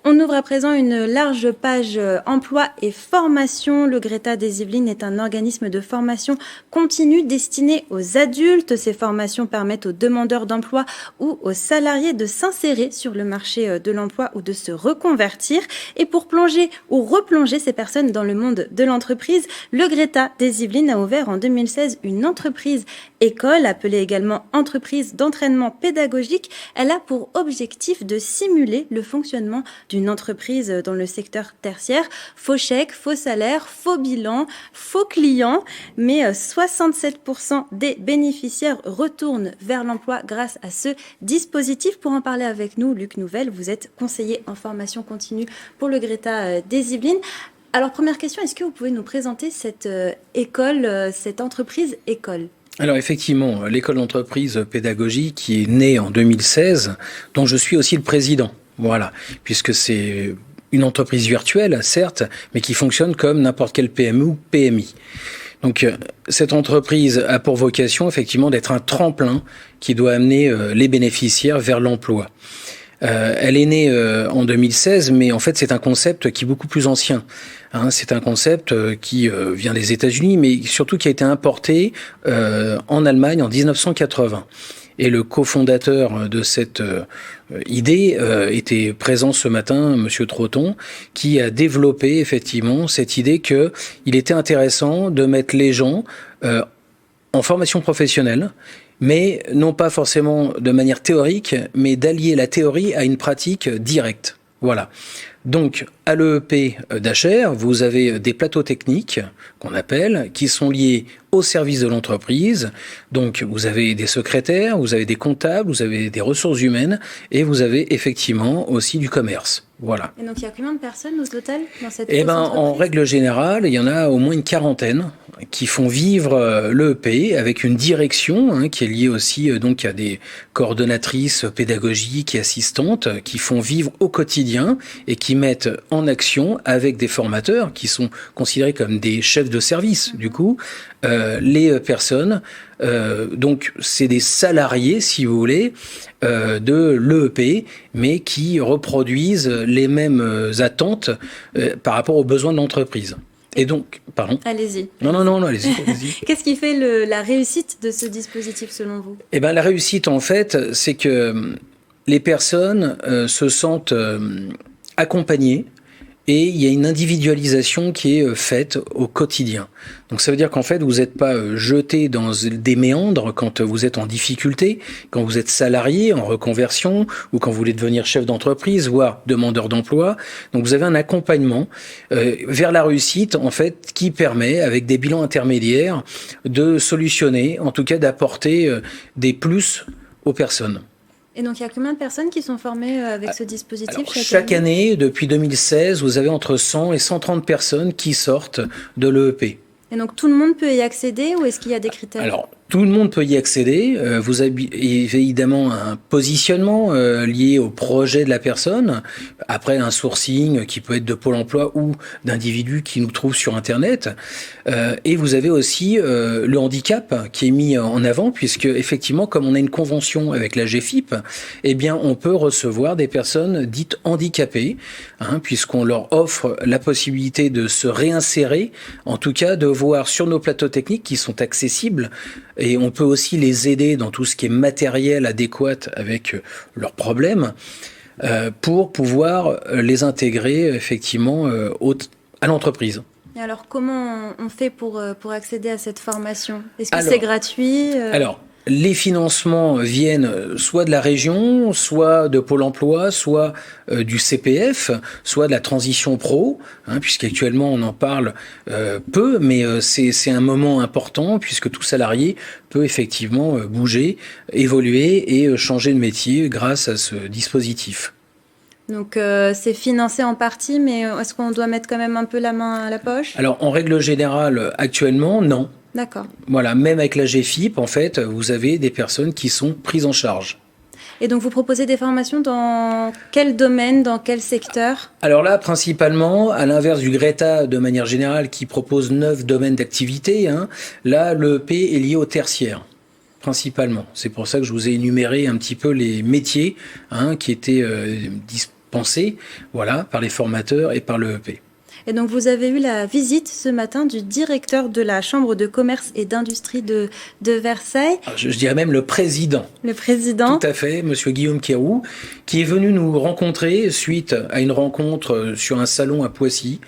On ouvre à présent une large page emploi et formation. Le Greta des Yvelines est un organisme de formation continue destiné aux adultes. Ces formations permettent aux demandeurs d'emploi ou aux salariés de s'insérer sur le marché de l'emploi ou de se reconvertir. Et pour plonger ou replonger ces personnes dans le monde de l'entreprise, le Greta des Yvelines a ouvert en 2016 une entreprise école, appelée également entreprise d'entraînement pédagogique. Elle a pour objectif de simuler le fonctionnement d'une entreprise dans le secteur tertiaire. Faux chèques, faux salaires, faux bilan, faux clients, mais 67% des bénéficiaires retournent vers l'emploi grâce à ce dispositif. Pour en parler avec nous, Luc Nouvel, vous êtes conseiller en formation continue pour le Greta des Yvelines. Alors, première question, est-ce que vous pouvez nous présenter cette école, cette entreprise école ? Alors effectivement, l'école d'entreprise pédagogique qui est née en 2016, dont je suis aussi le président, voilà, puisque c'est une entreprise virtuelle, certes, mais qui fonctionne comme n'importe quel PME ou PMI. Donc cette entreprise a pour vocation effectivement d'être un tremplin qui doit amener les bénéficiaires vers l'emploi. Elle est née en 2016, mais en fait c'est un concept qui est beaucoup plus ancien. C'est un concept qui vient des États-Unis, mais surtout qui a été importé en Allemagne en 1980. Et le cofondateur de cette idée était présent ce matin, Monsieur Trotton, qui a développé effectivement cette idée qu'il était intéressant de mettre les gens en formation professionnelle, mais non pas forcément de manière théorique, mais d'allier la théorie à une pratique directe. Voilà. Donc, à l'EEP d'Achères, vous avez des plateaux techniques, qu'on appelle, qui sont liés au service de l'entreprise. Donc, vous avez des secrétaires, vous avez des comptables, vous avez des ressources humaines, et vous avez effectivement aussi du commerce. Voilà. Et donc, il y a combien de personnes au total dans cette entreprise ? En règle générale, il y en a au moins une quarantaine qui font vivre l'EEP avec une direction qui est liée aussi donc à des coordonnatrices pédagogiques et assistantes qui font vivre au quotidien et qui mettent en action avec des formateurs qui sont considérés comme des chefs de service du coup les personnes. Donc c'est des salariés si vous voulez de l'EEP mais qui reproduisent les mêmes attentes par rapport aux besoins de l'entreprise. Et donc, pardon. Allez-y. Non, allez-y. Qu'est-ce qui fait la réussite de ce dispositif selon vous ? Eh bien, la réussite, en fait, c'est que les personnes se sentent accompagnées et il y a une individualisation qui est faite au quotidien. Donc ça veut dire qu'en fait, vous n'êtes pas jeté dans des méandres quand vous êtes en difficulté, quand vous êtes salarié en reconversion ou quand vous voulez devenir chef d'entreprise, voire demandeur d'emploi. Donc vous avez un accompagnement vers la réussite, en fait, qui permet, avec des bilans intermédiaires, de solutionner, en tout cas d'apporter des plus aux personnes. Et donc, il y a combien de personnes qui sont formées avec ce dispositif ? Alors, chaque année, depuis 2016, vous avez entre 100 et 130 personnes qui sortent de l'EEP. Et donc, tout le monde peut y accéder ou est-ce qu'il y a des critères ? Alors, tout le monde peut y accéder. Vous avez évidemment un positionnement lié au projet de la personne. Après, un sourcing qui peut être de Pôle emploi ou d'individus qui nous trouvent sur Internet. Et vous avez aussi le handicap qui est mis en avant, puisque effectivement, comme on a une convention avec la GFIP, eh bien, on peut recevoir des personnes dites handicapées, puisqu'on leur offre la possibilité de se réinsérer, en tout cas de voir sur nos plateaux techniques qui sont accessibles. Et on peut aussi les aider dans tout ce qui est matériel adéquat avec leurs problèmes pour pouvoir les intégrer effectivement à l'entreprise. Et alors, comment on fait pour accéder à cette formation ? Est-ce que c'est gratuit ? Alors, les financements viennent soit de la région, soit de Pôle emploi, soit du CPF, soit de la transition pro, puisqu'actuellement on en parle peu, mais c'est un moment important puisque tout salarié peut effectivement bouger, évoluer et changer de métier grâce à ce dispositif. Donc c'est financé en partie, mais est-ce qu'on doit mettre quand même un peu la main à la poche ? Alors en règle générale, actuellement, non. D'accord. Voilà, même avec la GFIP, en fait, vous avez des personnes qui sont prises en charge. Et donc vous proposez des formations dans quel domaine, dans quel secteur ? Alors là, principalement, à l'inverse du Greta de manière générale qui propose 9 domaines d'activité, là, l'EEP est lié au tertiaire. Principalement. C'est pour ça que je vous ai énuméré un petit peu les métiers qui étaient pensée, voilà, par les formateurs et par le EP. Et donc, vous avez eu la visite ce matin du directeur de la Chambre de commerce et d'industrie de Versailles. Je dirais même le président. Le président. Tout à fait, monsieur Guillaume Quéroux, qui est venu nous rencontrer suite à une rencontre sur un salon à Poissy.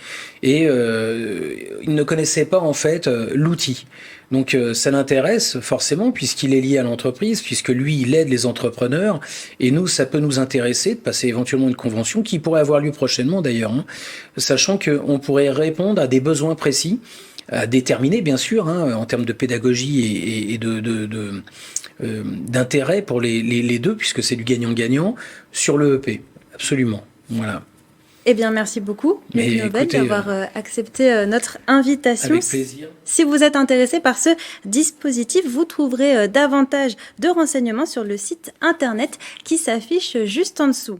Et il ne connaissait pas en fait l'outil. Donc ça l'intéresse forcément puisqu'il est lié à l'entreprise, puisque lui il aide les entrepreneurs et nous ça peut nous intéresser de passer éventuellement une convention qui pourrait avoir lieu prochainement d'ailleurs, hein, sachant qu'on pourrait répondre à des besoins précis, à déterminer bien sûr en termes de pédagogie et d'intérêt pour les deux puisque c'est du gagnant-gagnant sur le EP, absolument, voilà. Eh bien, merci beaucoup, Luc Nobel, d'avoir accepté notre invitation. Avec plaisir. Si vous êtes intéressé par ce dispositif, vous trouverez davantage de renseignements sur le site internet qui s'affiche juste en dessous.